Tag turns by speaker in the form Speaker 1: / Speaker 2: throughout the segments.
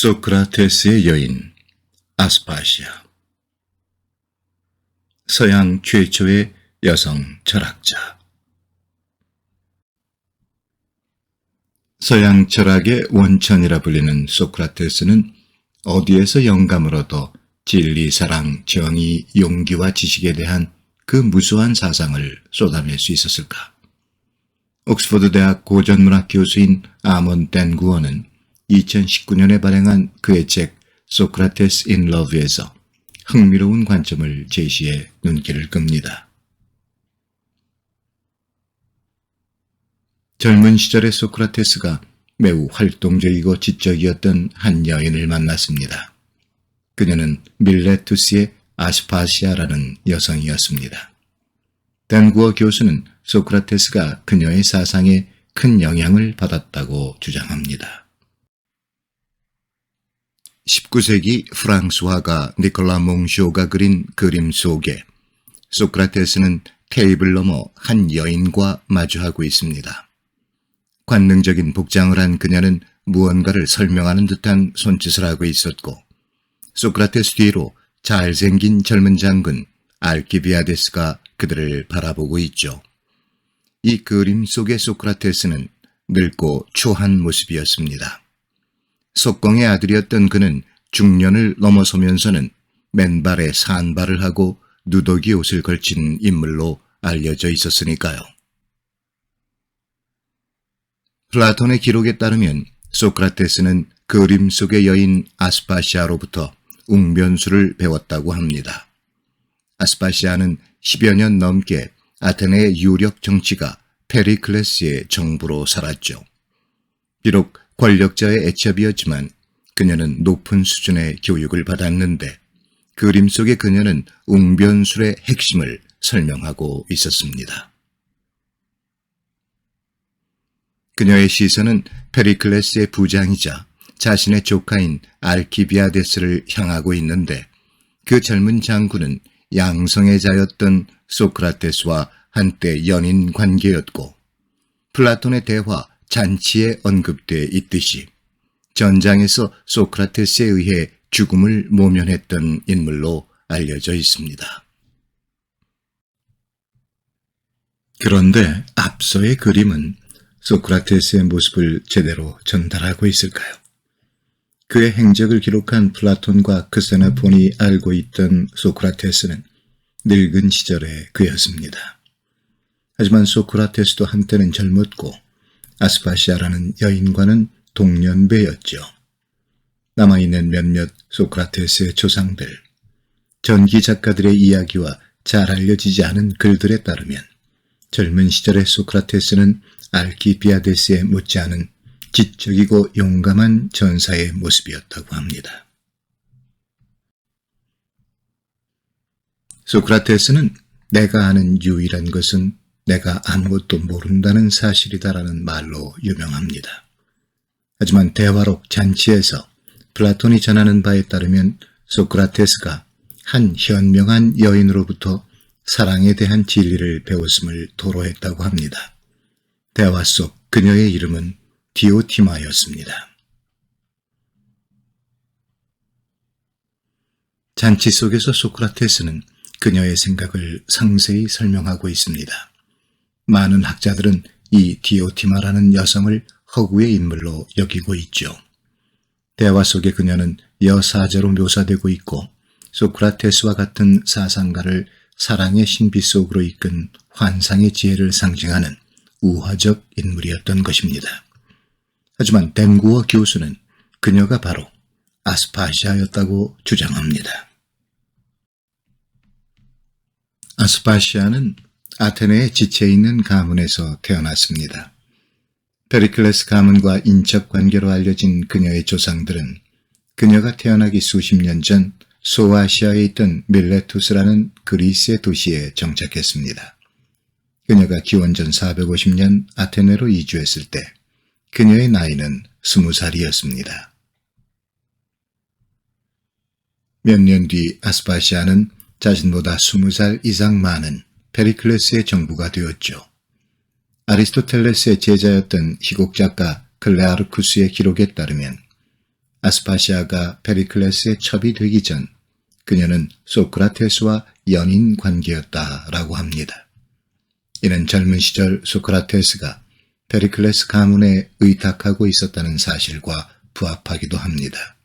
Speaker 1: 소크라테스의 여인 아스파시아. 서양 최초의 여성 철학자. 서양 철학의 원천이라 불리는 소크라테스는 어디에서 영감을 얻어 진리, 사랑, 정의, 용기와 지식에 대한 그 무수한 사상을 쏟아낼 수 있었을까? 옥스퍼드 대학 고전문학 교수인 아몬 댄구어는 2019년에 발행한 그의 책 소크라테스 인 러브에서 흥미로운 관점을 제시해 눈길을 끕니다. 젊은 시절의 소크라테스가 매우 활동적이고 지적이었던 한 여인을 만났습니다. 그녀는 밀레투스의 아스파시아라는 여성이었습니다. 댄구어 교수는 소크라테스가 그녀의 사상에 큰 영향을 받았다고 주장합니다. 19세기 프랑스 화가 니콜라 몽쇼가 그린 그림 속에 소크라테스는 테이블 너머 한 여인과 마주하고 있습니다. 관능적인 복장을 한 그녀는 무언가를 설명하는 듯한 손짓을 하고 있었고, 소크라테스 뒤로 잘생긴 젊은 장군 알키비아데스가 그들을 바라보고 있죠. 이 그림 속의 소크라테스는 늙고 초한 모습이었습니다. 석공의 아들이었던 그는 중년을 넘어서면서는 맨발에 산발을 하고 누더기 옷을 걸친 인물로 알려져 있었으니까요. 플라톤의 기록에 따르면 소크라테스는 그림 속의 여인 아스파시아로부터 웅변수를 배웠다고 합니다. 아스파시아는 10여 년 넘게 아테네의 유력 정치가 페리클레스의 정부로 살았죠. 비록 권력자의 애첩이었지만 그녀는 높은 수준의 교육을 받았는데 그림 속의 그녀는 웅변술의 핵심을 설명하고 있었습니다. 그녀의 시선은 페리클레스의 부장이자 자신의 조카인 알키비아데스를 향하고 있는데 그 젊은 장군은 양성의 자였던 소크라테스와 한때 연인 관계였고 플라톤의 대화 잔치에 언급돼 있듯이 전장에서 소크라테스에 의해 죽음을 모면했던 인물로 알려져 있습니다. 그런데 앞서의 그림은 소크라테스의 모습을 제대로 전달하고 있을까요? 그의 행적을 기록한 플라톤과 크세노폰이 알고 있던 소크라테스는 늙은 시절의 그였습니다. 하지만 소크라테스도 한때는 젊었고 아스파시아라는 여인과는 동년배였죠. 남아있는 몇몇 소크라테스의 조상들, 전기 작가들의 이야기와 잘 알려지지 않은 글들에 따르면 젊은 시절의 소크라테스는 알키비아데스에 못지않은 지적이고 용감한 전사의 모습이었다고 합니다. 소크라테스는 내가 아는 유일한 것은 내가 아무것도 모른다는 사실이다라는 말로 유명합니다. 하지만 대화록 잔치에서 플라톤이 전하는 바에 따르면 소크라테스가 한 현명한 여인으로부터 사랑에 대한 진리를 배웠음을 토로했다고 합니다. 대화 속 그녀의 이름은 디오티마였습니다. 잔치 속에서 소크라테스는 그녀의 생각을 상세히 설명하고 있습니다. 많은 학자들은 이 디오티마라는 여성을 허구의 인물로 여기고 있죠. 대화 속에 그녀는 여사제로 묘사되고 있고 소크라테스와 같은 사상가를 사랑의 신비 속으로 이끈 환상의 지혜를 상징하는 우화적 인물이었던 것입니다. 하지만 댄구어 교수는 그녀가 바로 아스파시아였다고 주장합니다. 아스파시아는 아테네의 지체에 있는 가문에서 태어났습니다. 페리클레스 가문과 인척 관계로 알려진 그녀의 조상들은 그녀가 태어나기 수십 년 전 소아시아에 있던 밀레투스라는 그리스의 도시에 정착했습니다. 그녀가 기원전 450년 아테네로 이주했을 때 그녀의 나이는 20살이었습니다. 몇 년 뒤 아스파시아는 자신보다 20살 이상 많은 페리클레스의 정부가 되었죠. 아리스토텔레스의 제자였던 희곡작가 클레아르쿠스의 기록에 따르면 아스파시아가 페리클레스의 첩이 되기 전 그녀는 소크라테스와 연인 관계였다라고 합니다. 이는 젊은 시절 소크라테스가 페리클레스 가문에 의탁하고 있었다는 사실과 부합하기도 합니다.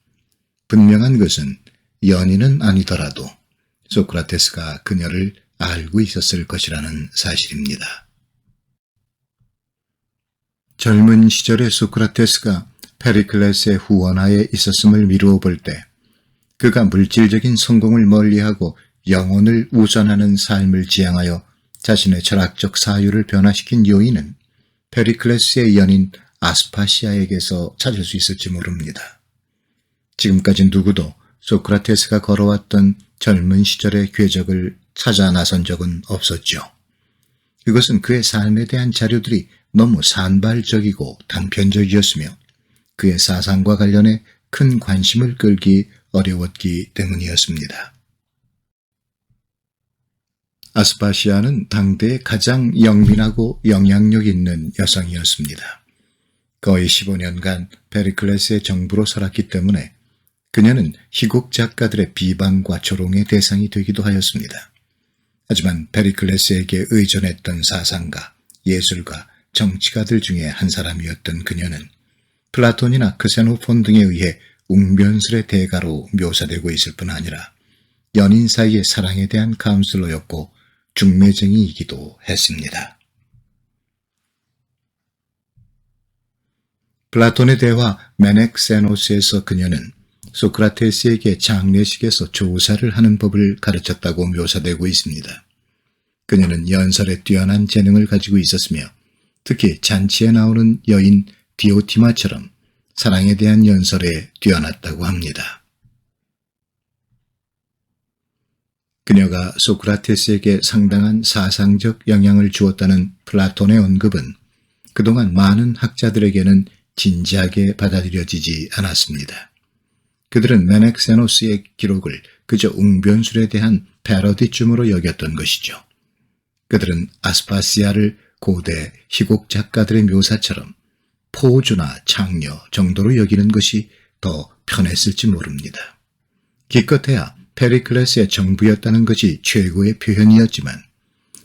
Speaker 1: 분명한 것은 연인은 아니더라도 소크라테스가 그녀를 알고 있었을 것이라는 사실입니다. 젊은 시절의 소크라테스가 페리클레스의 후원하에 있었음을 미루어 볼 때 그가 물질적인 성공을 멀리하고 영혼을 우선하는 삶을 지향하여 자신의 철학적 사유를 변화시킨 요인은 페리클레스의 연인 아스파시아에게서 찾을 수 있을지 모릅니다. 지금까지 누구도 소크라테스가 걸어왔던 젊은 시절의 궤적을 찾아 나선 적은 없었죠. 그것은 그의 삶에 대한 자료들이 너무 산발적이고 단편적이었으며 그의 사상과 관련해 큰 관심을 끌기 어려웠기 때문이었습니다. 아스파시아는 당대의 가장 영민하고 영향력 있는 여성이었습니다. 거의 15년간 페리클레스의 정부로 살았기 때문에 그녀는 희곡 작가들의 비방과 조롱의 대상이 되기도 하였습니다. 하지만 페리클레스에게 의존했던 사상가, 예술가, 정치가들 중에 한 사람이었던 그녀는 플라톤이나 크세노폰 등에 의해 웅변술의 대가로 묘사되고 있을 뿐 아니라 연인 사이의 사랑에 대한 카운슬러였고 중매쟁이이기도 했습니다. 플라톤의 대화 메넥세노스에서 그녀는 소크라테스에게 장례식에서 조사를 하는 법을 가르쳤다고 묘사되고 있습니다. 그녀는 연설에 뛰어난 재능을 가지고 있었으며 특히 잔치에 나오는 여인 디오티마처럼 사랑에 대한 연설에 뛰어났다고 합니다. 그녀가 소크라테스에게 상당한 사상적 영향을 주었다는 플라톤의 언급은 그동안 많은 학자들에게는 진지하게 받아들여지지 않았습니다. 그들은 메넥세노스의 기록을 그저 웅변술에 대한 패러디쯤으로 여겼던 것이죠. 그들은 아스파시아를 고대 희곡 작가들의 묘사처럼 포주나 창녀 정도로 여기는 것이 더 편했을지 모릅니다. 기껏해야 페리클레스의 정부였다는 것이 최고의 표현이었지만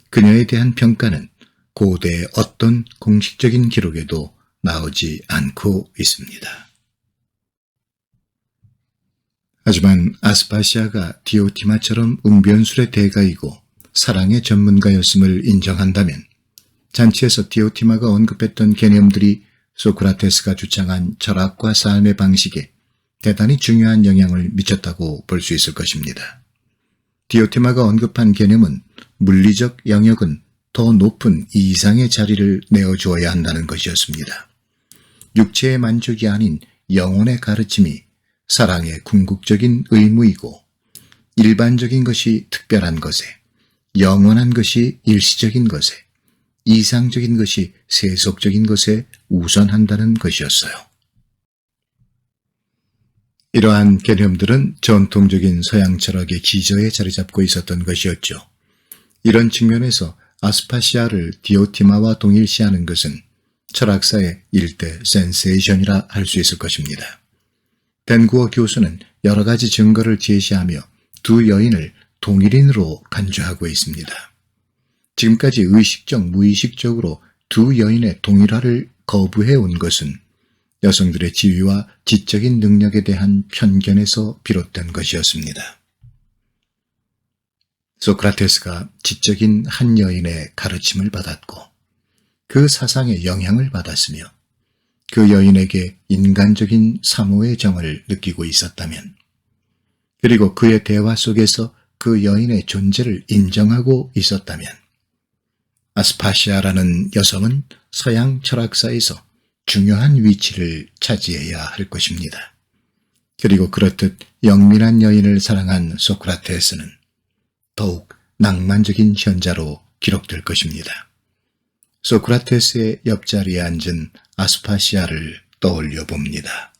Speaker 1: 그녀에 대한 평가는 고대의 어떤 공식적인 기록에도 나오지 않고 있습니다. 하지만 아스파시아가 디오티마처럼 웅변술의 대가이고 사랑의 전문가였음을 인정한다면 잔치에서 디오티마가 언급했던 개념들이 소크라테스가 주창한 철학과 삶의 방식에 대단히 중요한 영향을 미쳤다고 볼 수 있을 것입니다. 디오티마가 언급한 개념은 물리적 영역은 더 높은 이상의 자리를 내어주어야 한다는 것이었습니다. 육체의 만족이 아닌 영혼의 가르침이 사랑의 궁극적인 의무이고 일반적인 것이 특별한 것에, 영원한 것이 일시적인 것에, 이상적인 것이 세속적인 것에 우선한다는 것이었어요. 이러한 개념들은 전통적인 서양 철학의 기저에 자리 잡고 있었던 것이었죠. 이런 측면에서 아스파시아를 디오티마와 동일시하는 것은 철학사의 일대 센세이션이라 할 수 있을 것입니다. 댄구어 교수는 여러 가지 증거를 제시하며 두 여인을 동일인으로 간주하고 있습니다. 지금까지 의식적, 무의식적으로 두 여인의 동일화를 거부해 온 것은 여성들의 지위와 지적인 능력에 대한 편견에서 비롯된 것이었습니다. 소크라테스가 지적인 한 여인의 가르침을 받았고 그 사상에 영향을 받았으며 그 여인에게 인간적인 사모의 정을 느끼고 있었다면, 그리고 그의 대화 속에서 그 여인의 존재를 인정하고 있었다면 아스파시아라는 여성은 서양 철학사에서 중요한 위치를 차지해야 할 것입니다. 그리고 그렇듯 영민한 여인을 사랑한 소크라테스는 더욱 낭만적인 현자로 기록될 것입니다. 소크라테스의 옆자리에 앉은 아스파시아를 떠올려 봅니다.